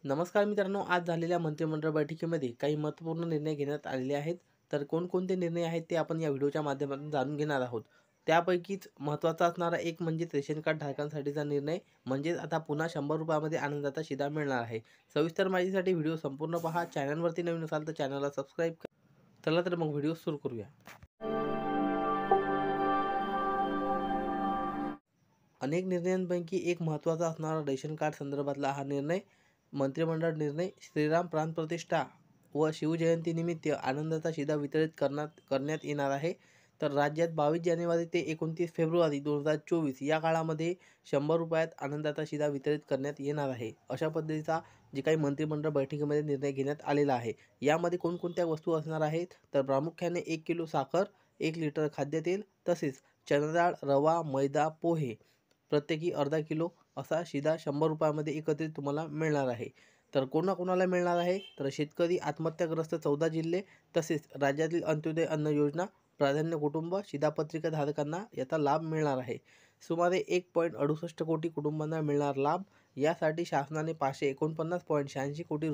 नमस्कार मित्रांनो, आज झालेल्या मंत्रिमंडळ बैठकीमध्ये काही महत्त्वपूर्ण निर्णय घेण्यात आलेले आहेत. तर कोणकोणते निर्णय आहेत ते आपण या व्हिडिओच्या माध्यमातून जाणून घेणार आहोत. त्यापैकीच महत्त्वाचा असणारा एक म्हणजे रेशन कार्ड धारकांसाठीचा निर्णय, म्हणजेच आता पुन्हा ₹100 आनंदाचा शिधा मिळणार आहे. सविस्तर माहितीसाठी व्हिडिओ संपूर्ण पहा. चॅनलवरती नवीन असाल तर चॅनलला सबस्क्राईब करा. चला तर मग व्हिडिओ सुरू करूया. अनेक निर्णयांपैकी एक महत्त्वाचा असणारा रेशन कार्ड संदर्भातला हा निर्णय, मंत्रिमंडळ निर्णय. श्रीराम प्राणप्रतिष्ठा व शिवजयंतीनिमित्त आनंदाचा शिधा वितरित करण्यात येणार आहे. तर राज्यात 22 जानेवारी ते 29 फेब्रुवारी 2024 या काळामध्ये ₹100 आनंदाचा शिधा वितरित करण्यात येणार आहे. अशा पद्धतीचा जे काही मंत्रिमंडळ बैठकीमध्ये निर्णय घेण्यात आलेला आहे. यामध्ये कोणकोणत्या वस्तू असणार आहेत, तर प्रामुख्याने 1 किलो साखर, 1 लिटर खाद्यतेल, तसेच चणा डाळ, रवा, मैदा, पोहे प्रत्येकी अर्धा किलो असा शिधा ₹100 एकत्रित तुम्हाला मिळणार आहे. तर कोणाकोणाला मिळणार आहे, तर शेतकरी, आत्महत्याग्रस्त 14 जिल्हे, तसेच राज्यातील अंत्योदय अन्न योजना, प्राधान्य कुटुंब, शिधापत्रिका धारकांना याचा लाभ मिळणार आहे. सुमारे 1.68 कोटी कुटुंबांना मिळणार लाभ. यासाठी शासनाने ₹549.86 कोटी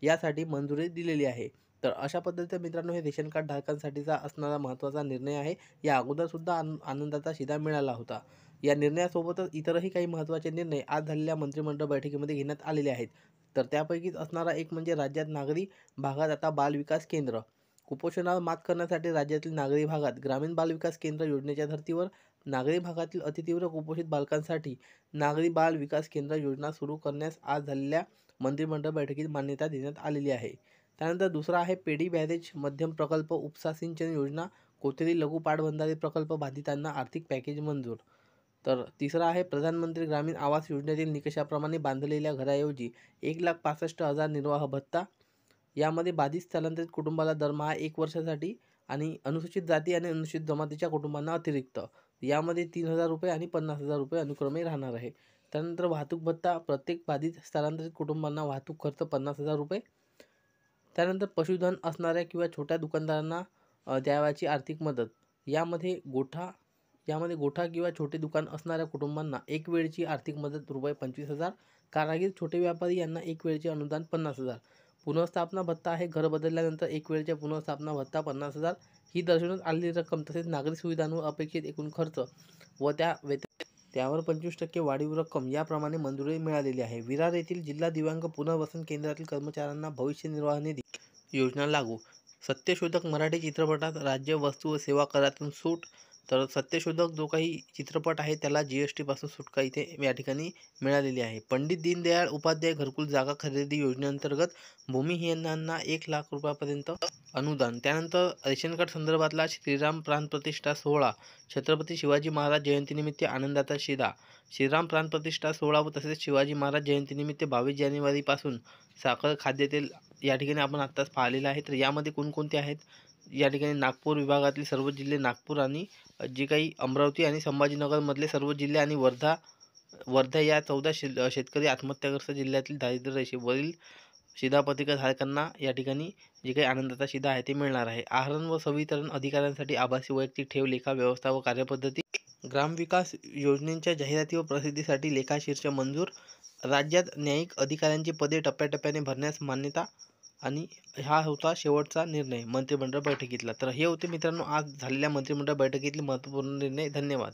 यासाठी मंजुरी दिलेली आहे. तर अशा पद्धतीने मित्रांनो, हे रेशन कार्ड धारकांसाठीचा असणारा महत्त्वाचा निर्णय आहे. या अगोदरसुद्धा आनंदाचा शिधा मिळाला होता. या निर्णयासोबतच इतरही काही महत्त्वाचे निर्णय आज झालेल्या मंत्रिमंडळ बैठकीमध्ये घेण्यात आलेले आहेत. तर त्यापैकीच असणारा एक म्हणजे राज्यात नागरी भागात आता बालविकास केंद्र. कुपोषणावर मात करण्यासाठी राज्यातील नागरी भागात ग्रामीण बालविकास केंद्र योजनेच्या धर्तीवर नागरी भागातील अतितीव्र कुपोषित बालकांसाठी नागरी बाल विकास केंद्र योजना सुरू करण्यास आज झालेल्या मंत्रिमंडळ बैठकीत मान्यता देण्यात आलेली आहे. त्यानंतर दुसरा आहे पेडी बॅरेज मध्यम प्रकल्प उपसा सिंचन योजना. कोथेरी लघु पाटबंधारे प्रकल्प बाधितांना आर्थिक पॅकेज मंजूर. तर तिसरा आहे प्रधानमंत्री ग्रामीण आवास योजनेतील निकषाप्रमाणे बांधलेल्या घराऐवजी 1,65,000 निर्वाह भत्ता. यामध्ये बाधित स्थलांतरित कुटुंबाला दरमहा 1 वर्षासाठी आणि अनुसूचित जाती आणि अनुसूचित जमातीच्या कुटुंबांना अतिरिक्त यामध्ये ₹3,000 आणि ₹50,000 अनुक्रमे राहणार आहे. त्यानंतर वाहतूक भत्ता, प्रत्येक बाधित स्थलांतरित कुटुंबांना वाहतूक खर्च ₹50,000. त्यानंतर पशुधन असणाऱ्या किंवा छोट्या दुकानदारांना द्यावयाची आर्थिक मदत. यामध्ये गोठा किंवा छोटे दुकान असणाऱ्या कुटुंबांना एक वेळची आर्थिक मदत ₹25,000. कारागीर, छोटे व्यापारी यांना एक वेळचे अनुदान 50,000. पुनर्स्थापना भत्ता आहे. घर बदलल्यानंतर एक वेळच्या पुनर्स्थापना भत्ता 50,000 ही दर्शवण्यात आलेली रक्कम. तसेच नागरी सुविधांवर अपेक्षित एकूण खर्च व त्यावर 25% वाढीव रक्कम याप्रमाणे मंजुरी मिळालेली आहे. विरार येथील जिल्हा दिव्यांग पुनर्वसन केंद्रातील कर्मचाऱ्यांना भविष्य निर्वाह निधी योजना लागू. सत्यशोधक मराठी चित्रपटात राज्य वस्तू व सेवा करातून सूट. तर सत्यशोधक जो काही चित्रपट आहे त्याला GST पासून सुटका इथे या ठिकाणी मिळालेली आहे. पंडित दीनदयाळ उपाध्याय घरकुल जागा खरेदी योजनेअंतर्गत भूमिहीनांना ₹1,00,000 अनुदान. त्यानंतर रेशन कार्ड संदर्भातला श्रीराम प्राणप्रतिष्ठा सोहळा. छत्रपती शिवाजी महाराज जयंतीनिमित्त आनंदाचा शिधा. श्रीराम प्राणप्रतिष्ठा सोहळा व तसेच शिवाजी महाराज जयंतीनिमित्त 22 जानेवारीपासून साखर, खाद्यतेल या ठिकाणी आपण आत्ताच पाहिलेलं आहे. तर यामध्ये कोणकोणते आहेत, या ठिकाणी नागपूर विभागातील सर्व जिल्हे, नागपूर आणि जे काही अमरावती आणि संभाजीनगरमधले सर्व जिल्हे आणि वर्धा या 14 शेतकरी आत्महत्याग्रस्त जिल्ह्यातील दारिद्र्य रेषेवरील शिधापत्रिका धारकांना या ठिकाणी जे काही आनंदाचा शिधा आहे ते मिळणार आहे. आहरण व संवितरण अधिकाऱ्यांसाठी आभासी वैयक्तिक ठेव, लेखा व्यवस्था व कार्यपद्धती. ग्रामविकास योजनेच्या जाहिराती व प्रसिद्धीसाठी लेखाशीर्ष मंजूर. राज्यात न्यायिक अधिकाऱ्यांची पदे टप्प्याटप्प्याने भरण्यास मान्यता. आणि हा होता शेवटचा निर्णय मंत्रिमंडळ बैठकीतला. तर हे होते मित्रांनो आज झालेल्या मंत्रिमंडळ बैठकीतले महत्त्वपूर्ण निर्णय. धन्यवाद.